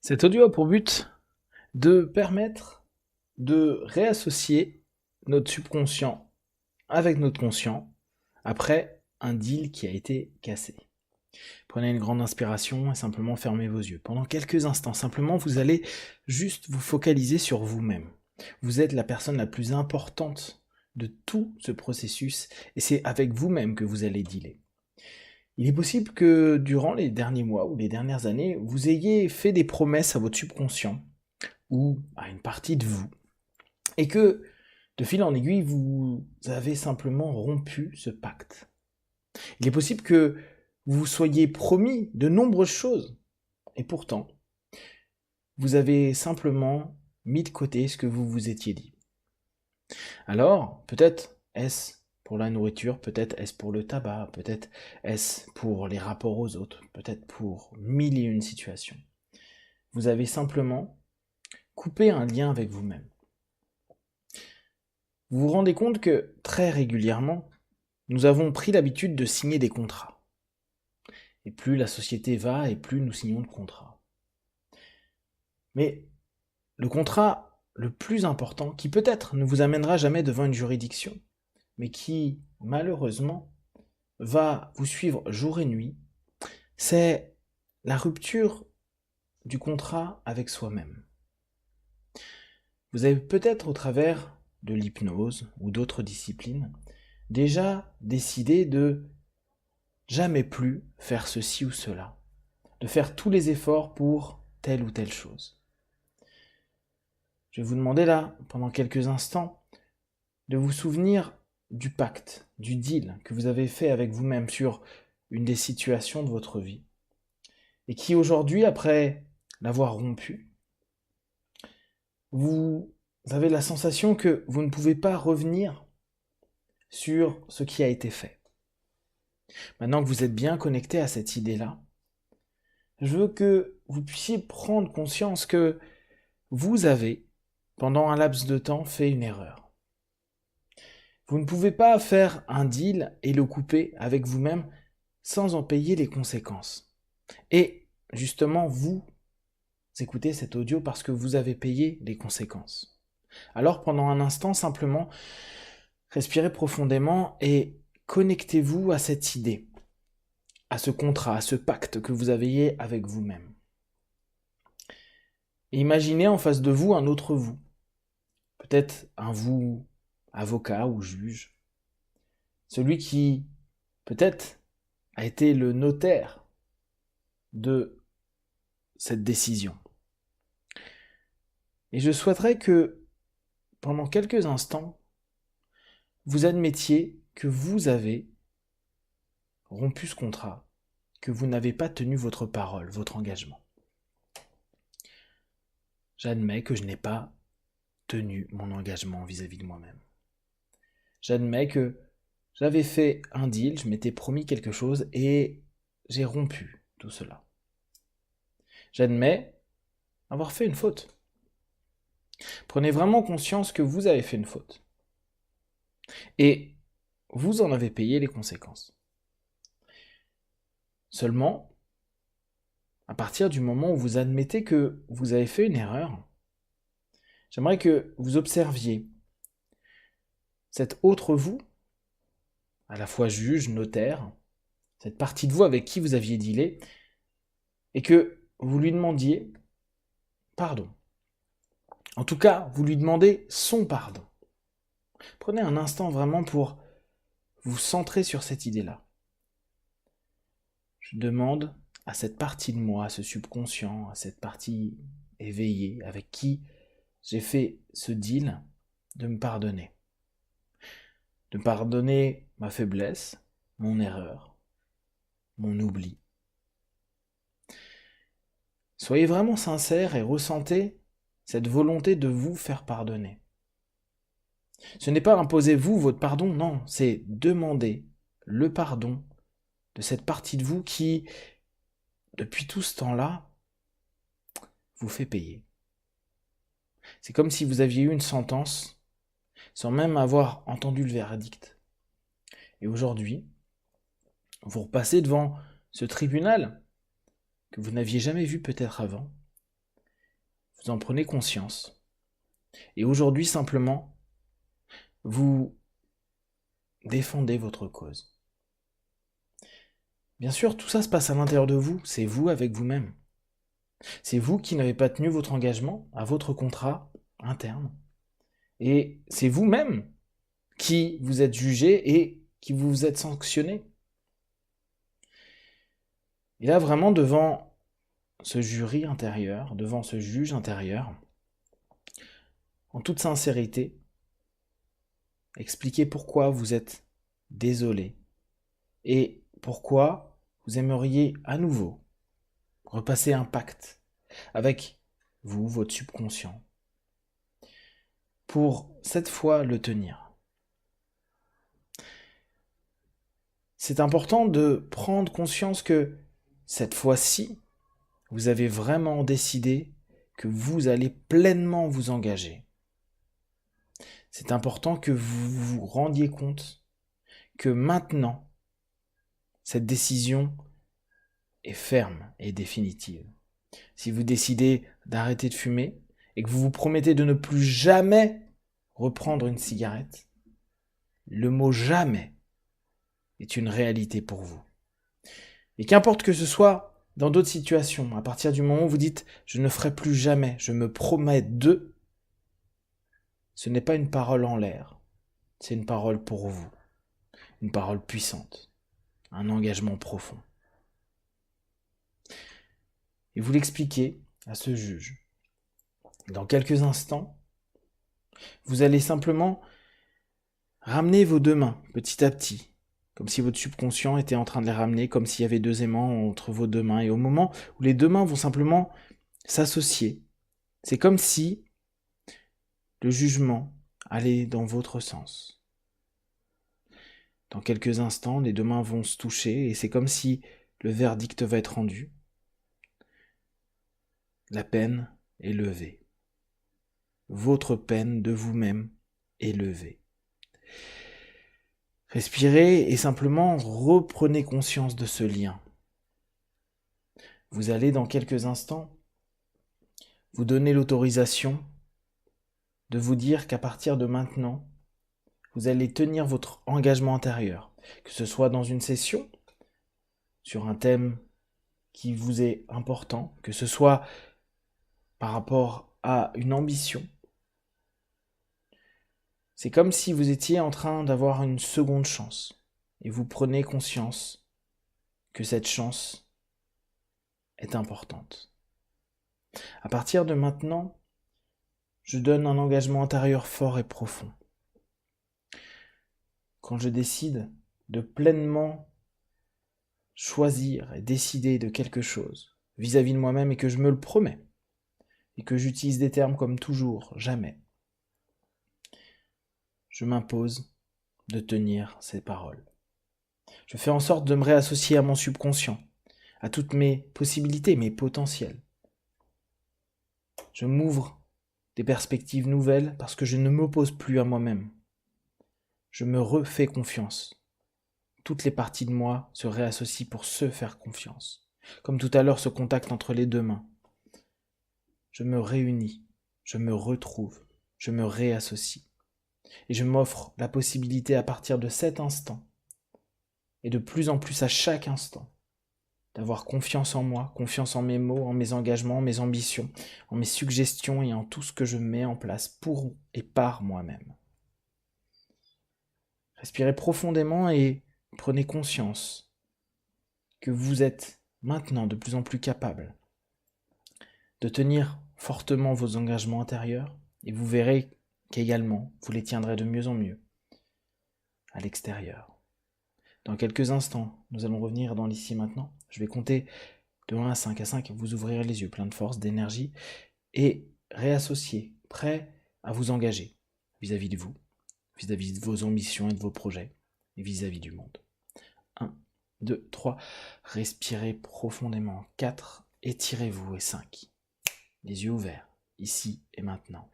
Cet audio a pour but de permettre de réassocier notre subconscient avec notre conscient après un deal qui a été cassé. Prenez une grande inspiration et simplement fermez vos yeux. Pendant quelques instants, simplement, vous allez juste vous focaliser sur vous-même. Vous êtes la personne la plus importante de tout ce processus et c'est avec vous-même que vous allez dealer. Il est possible que durant les derniers mois ou les dernières années, vous ayez fait des promesses à votre subconscient ou à une partie de vous, et que de fil en aiguille, vous avez simplement rompu ce pacte. Il est possible que vous vous soyez promis de nombreuses choses, et pourtant, vous avez simplement mis de côté ce que vous vous étiez dit. Alors, peut-être est-ce pour la nourriture, peut-être est-ce pour le tabac, peut-être est-ce pour les rapports aux autres, peut-être pour mille et une situations. Vous avez simplement coupé un lien avec vous-même. Vous vous rendez compte que très régulièrement, nous avons pris l'habitude de signer des contrats. Et plus la société va, et plus nous signons de contrats. Mais le contrat le plus important, qui peut-être ne vous amènera jamais devant une juridiction, mais qui, malheureusement, va vous suivre jour et nuit, c'est la rupture du contrat avec soi-même. Vous avez peut-être, au travers de l'hypnose ou d'autres disciplines, déjà décidé de jamais plus faire ceci ou cela, de faire tous les efforts pour telle ou telle chose. Je vais vous demander là, pendant quelques instants, de vous souvenir du pacte, du deal que vous avez fait avec vous-même sur une des situations de votre vie, et qui aujourd'hui, après l'avoir rompu, vous avez la sensation que vous ne pouvez pas revenir sur ce qui a été fait. Maintenant que vous êtes bien connecté à cette idée-là, je veux que vous puissiez prendre conscience que vous avez, pendant un laps de temps, fait une erreur. Vous ne pouvez pas faire un deal et le couper avec vous-même sans en payer les conséquences. Et justement, vous écoutez cet audio parce que vous avez payé les conséquences. Alors pendant un instant, simplement, respirez profondément et connectez-vous à cette idée, à ce contrat, à ce pacte que vous avez avec vous-même. Et imaginez en face de vous un autre vous, peut-être un vous avocat ou juge, celui qui peut-être a été le notaire de cette décision. Et je souhaiterais que pendant quelques instants, vous admettiez que vous avez rompu ce contrat, que vous n'avez pas tenu votre parole, votre engagement. J'admets que je n'ai pas tenu mon engagement vis-à-vis de moi-même. J'admets que j'avais fait un deal, je m'étais promis quelque chose et j'ai rompu tout cela. J'admets avoir fait une faute. Prenez vraiment conscience que vous avez fait une faute. Et vous en avez payé les conséquences. Seulement, à partir du moment où vous admettez que vous avez fait une erreur, j'aimerais que vous observiez cette autre vous, à la fois juge, notaire, cette partie de vous avec qui vous aviez dealé, et que vous lui demandiez pardon. En tout cas, vous lui demandez son pardon. Prenez un instant vraiment pour vous centrer sur cette idée-là. Je demande à cette partie de moi, à ce subconscient, à cette partie éveillée avec qui j'ai fait ce deal, de me pardonner. De me pardonner ma faiblesse, mon erreur, mon oubli. Soyez vraiment sincère et ressentez cette volonté de vous faire pardonner. Ce n'est pas imposer vous votre pardon, non, c'est demander le pardon de cette partie de vous qui, depuis tout ce temps-là, vous fait payer. C'est comme si vous aviez eu une sentence sans même avoir entendu le verdict. Et aujourd'hui, vous repassez devant ce tribunal que vous n'aviez jamais vu peut-être avant, vous en prenez conscience. Et aujourd'hui, simplement, vous défendez votre cause. Bien sûr, tout ça se passe à l'intérieur de vous, c'est vous avec vous-même. C'est vous qui n'avez pas tenu votre engagement à votre contrat interne. Et c'est vous-même qui vous êtes jugé et qui vous êtes sanctionné. Et là, vraiment, devant ce jury intérieur, devant ce juge intérieur, en toute sincérité, expliquez pourquoi vous êtes désolé et pourquoi vous aimeriez à nouveau repasser un pacte avec vous, votre subconscient, pour cette fois le tenir. C'est important de prendre conscience que cette fois-ci, vous avez vraiment décidé que vous allez pleinement vous engager. C'est important que vous vous rendiez compte que maintenant, cette décision est ferme et définitive. Si vous décidez d'arrêter de fumer et que vous vous promettez de ne plus jamais reprendre une cigarette, le mot jamais est une réalité pour vous. Et qu'importe que ce soit dans d'autres situations, à partir du moment où vous dites « je ne ferai plus jamais, je me promets de », ce n'est pas une parole en l'air, c'est une parole pour vous, une parole puissante, un engagement profond. Et vous l'expliquez à ce juge. Dans quelques instants, vous allez simplement ramener vos deux mains petit à petit, comme si votre subconscient était en train de les ramener, comme s'il y avait deux aimants entre vos deux mains. Et au moment où les deux mains vont simplement s'associer, c'est comme si le jugement allait dans votre sens. Dans quelques instants, les deux mains vont se toucher et c'est comme si le verdict va être rendu. La peine est levée. Votre peine de vous-même est levée. Respirez et simplement reprenez conscience de ce lien. Vous allez dans quelques instants vous donner l'autorisation de vous dire qu'à partir de maintenant, vous allez tenir votre engagement intérieur, que ce soit dans une session, sur un thème qui vous est important, que ce soit par rapport à une ambition. C'est comme si vous étiez en train d'avoir une seconde chance et vous prenez conscience que cette chance est importante. À partir de maintenant, je donne un engagement intérieur fort et profond. Quand je décide de pleinement choisir et décider de quelque chose vis-à-vis de moi-même et que je me le promets, et que j'utilise des termes comme toujours, jamais, je m'impose de tenir ces paroles. Je fais en sorte de me réassocier à mon subconscient, à toutes mes possibilités, mes potentiels. Je m'ouvre des perspectives nouvelles parce que je ne m'oppose plus à moi-même. Je me refais confiance. Toutes les parties de moi se réassocient pour se faire confiance. Comme tout à l'heure, ce contact entre les deux mains. Je me réunis, je me retrouve, je me réassocie. Et je m'offre la possibilité à partir de cet instant, et de plus en plus à chaque instant, d'avoir confiance en moi, confiance en mes mots, en mes engagements, en mes ambitions, en mes suggestions et en tout ce que je mets en place pour et par moi-même. Respirez profondément et prenez conscience que vous êtes maintenant de plus en plus capable de tenir fortement vos engagements intérieurs et vous verrez qu'également vous les tiendrez de mieux en mieux à l'extérieur. Dans quelques instants, nous allons revenir dans l'ici maintenant. Je vais compter de 1 à 5. À 5, vous ouvrirez les yeux pleins de force, d'énergie et réassociés, prêts à vous engager vis-à-vis de vous, vis-à-vis de vos ambitions et de vos projets et vis-à-vis du monde. 1, 2, 3. Respirez profondément. 4. Étirez-vous. Et 5. Les yeux ouverts, ici et maintenant.